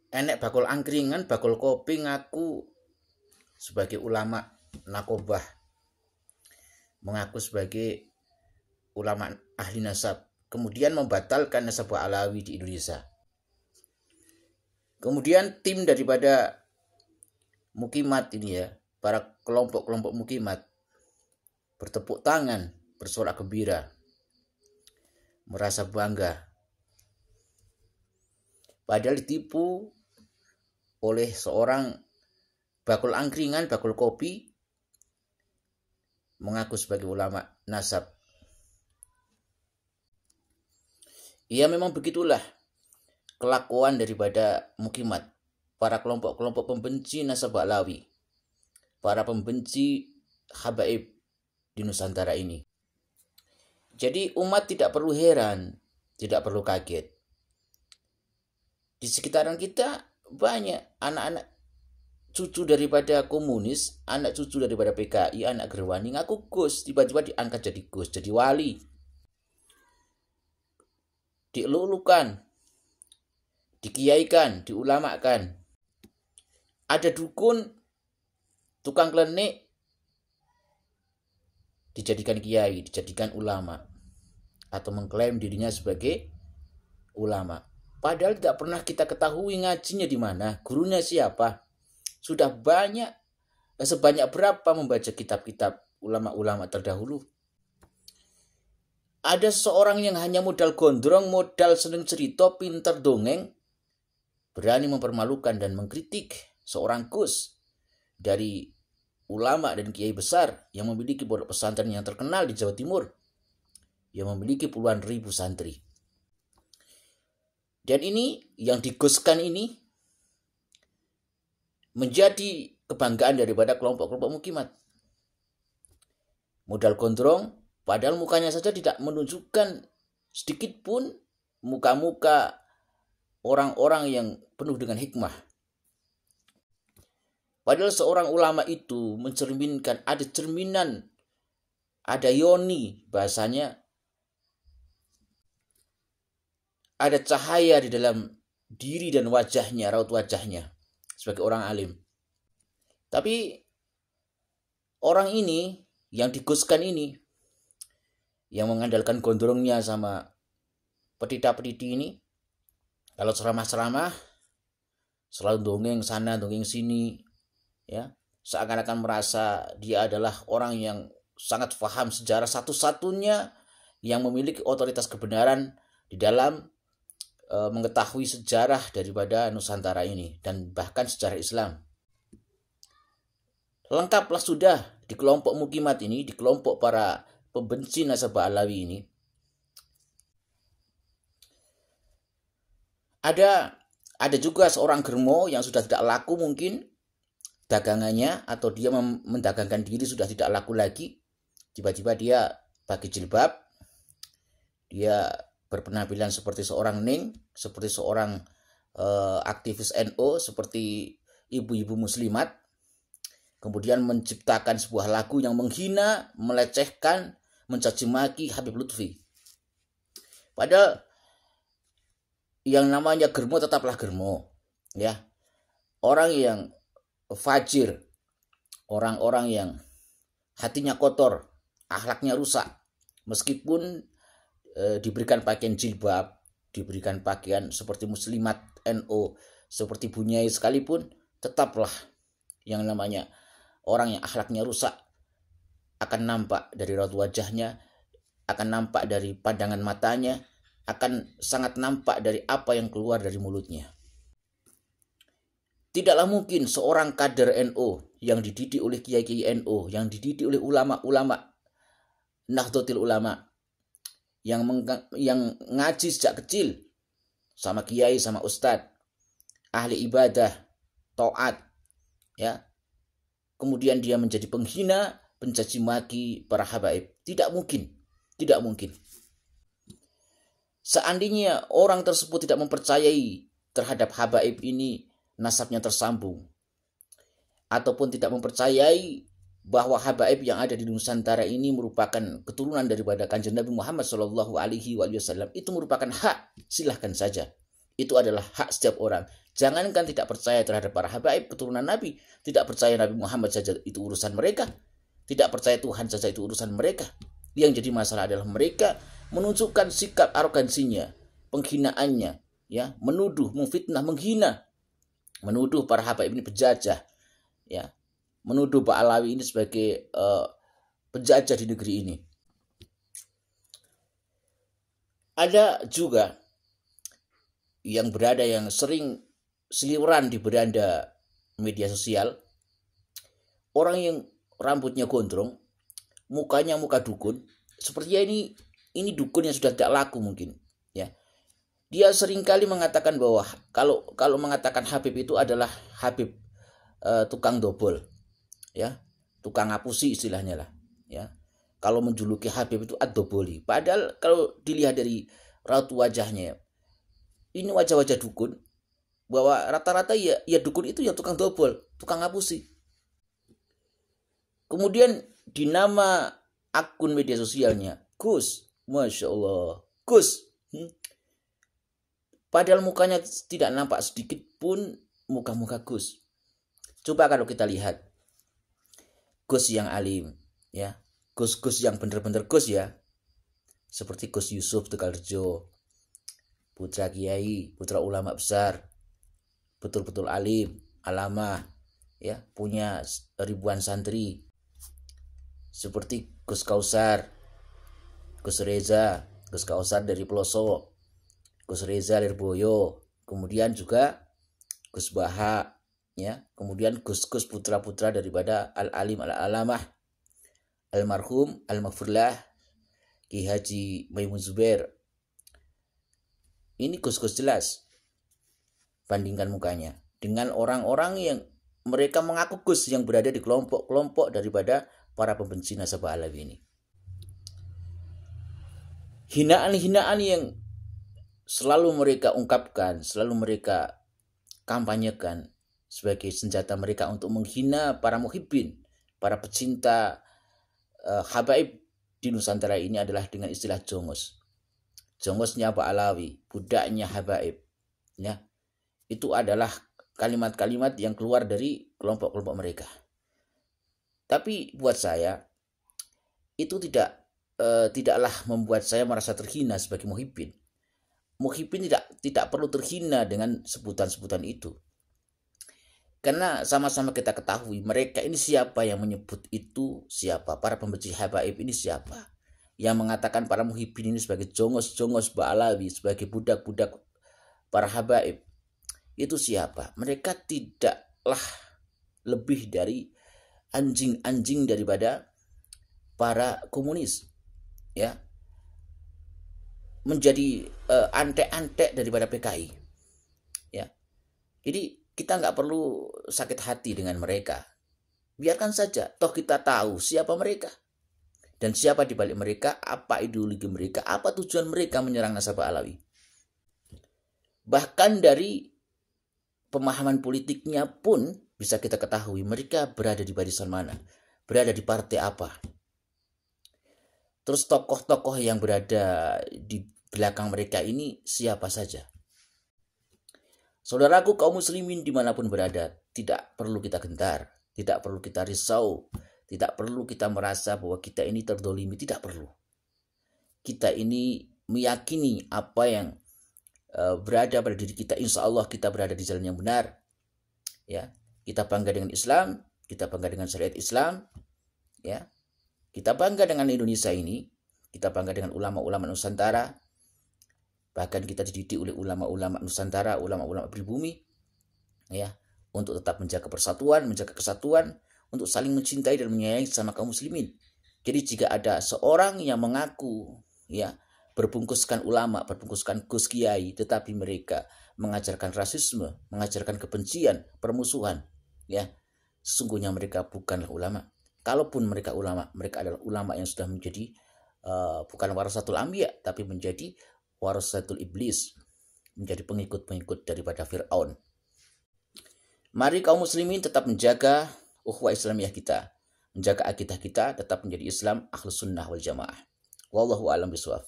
enek bakul angkringan, bakul kopi ngaku sebagai ulama nakobah, mengaku sebagai ulama ahli nasab, kemudian membatalkan nasab Alawi di Indonesia. Kemudian tim daripada Mukimat ini ya, para kelompok-kelompok Mukimat bertepuk tangan, bersorak gembira, merasa bangga. Padahal ditipu oleh seorang bakul angkringan, bakul kopi, mengaku sebagai ulama nasab. Ya memang begitulah kelakuan daripada Mukimat, para kelompok-kelompok pembenci nasab Alawi, para pembenci habaib di Nusantara ini. Jadi umat tidak perlu heran, tidak perlu kaget. Di sekitaran kita banyak anak-anak cucu daripada komunis, anak cucu daripada PKI, anak Gerwani ngaku Gus, tiba-tiba diangkat jadi Gus, jadi wali. Dielulukan, dikiaikan, diulamakan. Ada dukun, tukang klenik, dijadikan kiai, dijadikan ulama, atau mengklaim dirinya sebagai ulama. Padahal tidak pernah kita ketahui ngajinya di mana, gurunya siapa. Sudah banyak, sebanyak berapa membaca kitab-kitab ulama-ulama terdahulu. Ada seorang yang hanya modal gondrong, modal seneng cerita, pintar dongeng, berani mempermalukan dan mengkritik seorang Gus dari ulama dan kiai besar yang memiliki pondok pesantren yang terkenal di Jawa Timur, yang memiliki puluhan ribu santri. Dan ini yang diguskan ini menjadi kebanggaan daripada kelompok-kelompok Mukimat. Modal gondrong, padahal mukanya saja tidak menunjukkan sedikit pun muka-muka orang-orang yang penuh dengan hikmah. Padahal seorang ulama itu mencerminkan, ada cerminan, ada yoni bahasanya, ada cahaya di dalam diri dan wajahnya, raut wajahnya sebagai orang alim. Tapi orang ini yang diguskan ini, yang mengandalkan gondrongnya sama petita-petiti ini, kalau ceramah-ceramah selalu dongeng sana dongeng sini, ya, seakan-akan merasa dia adalah orang yang sangat paham sejarah, satu-satunya yang memiliki otoritas kebenaran di dalam mengetahui sejarah daripada Nusantara ini dan bahkan sejarah Islam. Lengkaplah sudah di kelompok Mukimat ini, di kelompok para pembenci nasab Alawi ini. Ada juga seorang germo yang sudah tidak laku mungkin dagangannya, atau dia mendagangkan diri sudah tidak laku lagi. Tiba-tiba dia pakai jilbab, dia berpenampilan seperti seorang ning, seperti seorang aktivis NU, seperti ibu-ibu muslimat, kemudian menciptakan sebuah lagu yang menghina, melecehkan, mencaci maki Habib Lutfi. Padahal yang namanya germo tetaplah germo, ya. Orang yang fajir, orang-orang yang hatinya kotor, akhlaknya rusak, meskipun diberikan pakaian jilbab, diberikan pakaian seperti muslimat NU, seperti Bunyai sekalipun, tetaplah yang namanya orang yang akhlaknya rusak akan nampak dari raut wajahnya, akan nampak dari pandangan matanya, akan sangat nampak dari apa yang keluar dari mulutnya. Tidaklah mungkin seorang kader NU yang dididik oleh kiai-kiai NU, yang dididik oleh ulama-ulama Nahdlatul Ulama, yang ngaji sejak kecil sama kiai, sama ustadz, ahli ibadah, taat, ya, kemudian dia menjadi penghina, pencaci maki para habaib. Tidak mungkin, tidak mungkin. Seandainya orang tersebut tidak mempercayai terhadap habaib ini nasabnya tersambung, ataupun tidak mempercayai bahwa habaib yang ada di Nusantara ini merupakan keturunan daripada Kanjeng Nabi Muhammad SAW, itu merupakan hak, silahkan saja. Itu adalah hak setiap orang. Jangankan tidak percaya terhadap para habaib keturunan Nabi, tidak percaya Nabi Muhammad saja itu urusan mereka, tidak percaya Tuhan saja itu urusan mereka. Yang jadi masalah adalah mereka menunjukkan sikap arogansinya, penghinaannya, ya, menuduh, memfitnah, menghina, menuduh para habaib ini penjajah, ya, menuduh Pak Alawi ini sebagai penjajah di negeri ini. Ada juga yang sering seliweran di beranda media sosial, orang yang rambutnya gondrong, mukanya muka dukun, sepertinya ini dukun yang sudah tidak laku mungkin, ya. Dia seringkali mengatakan bahwa kalau mengatakan Habib itu adalah Habib tukang dobol, ya, tukang ngapusi istilahnya lah, ya. Kalau menjuluki Habib itu ad-doboli. Padahal kalau dilihat dari raut wajahnya, ini wajah-wajah dukun, bahwa rata-rata ya dukun itu ya tukang dobol, tukang ngapusi. Kemudian di nama akun media sosialnya, Gus, Masya Allah, Gus. Padahal mukanya tidak nampak sedikit pun muka-muka Gus. Coba kalau kita lihat Gus yang alim, ya, Gus-Gus yang benar-benar Gus, ya, seperti Gus Yusuf Tegalrejo, putra kiai, putra ulama besar, betul-betul alim, alamah, ya, punya ribuan santri, seperti Gus Kausar, Gus Reza, Gus Kausar dari Pelosok, Gus Reza Lirboyo, kemudian juga Gus Baha, ya, kemudian Gus-Gus putra-putra daripada al-alim al-alamah almarhum al-maghfurlah Ki Haji Maimun Zubair. Ini Gus-Gus jelas. Bandingkan mukanya dengan orang-orang yang mereka mengaku Gus yang berada di kelompok-kelompok daripada para pembenci nasabah Alawi ini. Hinaan-hinaan yang selalu mereka ungkapkan, selalu mereka kampanyekan sebagai senjata mereka untuk menghina para muhibbin, para pecinta habaib di Nusantara ini adalah dengan istilah jongos. Jongosnya Pak Alawi, budaknya habaib, ya. Itu adalah kalimat-kalimat yang keluar dari kelompok-kelompok mereka. Tapi buat saya itu tidaklah membuat saya merasa terhina sebagai muhibbin. Muhibbin tidak perlu terhina dengan sebutan-sebutan itu. Karena sama-sama kita ketahui mereka ini siapa yang menyebut itu siapa, para pembenci habaib ini siapa, yang mengatakan para muhibbin ini sebagai jongos-jongos Pak Alawi, sebagai budak-budak para habaib, itu siapa? Mereka tidaklah lebih dari anjing-anjing daripada para komunis, ya, menjadi antek-antek daripada PKI, ya. Jadi kita nggak perlu sakit hati dengan mereka. Biarkan saja, toh kita tahu siapa mereka dan siapa di balik mereka, apa ideologi mereka, apa tujuan mereka menyerang nasabah Alawi. Bahkan dari pemahaman politiknya pun bisa kita ketahui mereka berada di barisan mana, berada di partai apa. Terus tokoh-tokoh yang berada di belakang mereka ini siapa saja. Saudaraku kaum muslimin dimanapun berada, tidak perlu kita gentar, tidak perlu kita risau, tidak perlu kita merasa bahwa kita ini terdolimi, tidak perlu. Kita ini meyakini apa yang berada pada diri kita, insya Allah kita berada di jalan yang benar. Ya, kita bangga dengan Islam, kita bangga dengan syariat Islam, ya. Kita bangga dengan Indonesia ini, kita bangga dengan ulama-ulama Nusantara. Bahkan kita dididik oleh ulama-ulama Nusantara, ulama-ulama pribumi, ya, untuk tetap menjaga persatuan, menjaga kesatuan, untuk saling mencintai dan menyayangi sama kaum muslimin. Jadi jika ada seorang yang mengaku, ya, berbungkuskan ulama, berbungkuskan Gus Kiai, tetapi mereka mengajarkan rasisme, mengajarkan kebencian, permusuhan, ya, sesungguhnya mereka bukanlah ulama. Kalaupun mereka ulama, mereka adalah ulama yang sudah menjadi bukan warasatul anbiya, tapi menjadi warasatul iblis, menjadi pengikut-pengikut daripada Fir'aun. Mari kaum muslimin tetap menjaga ukhuwah Islamiyah kita, menjaga akidah kita, tetap menjadi Islam ahlus sunnah wal jamaah. Wallahu a'lam bishawab.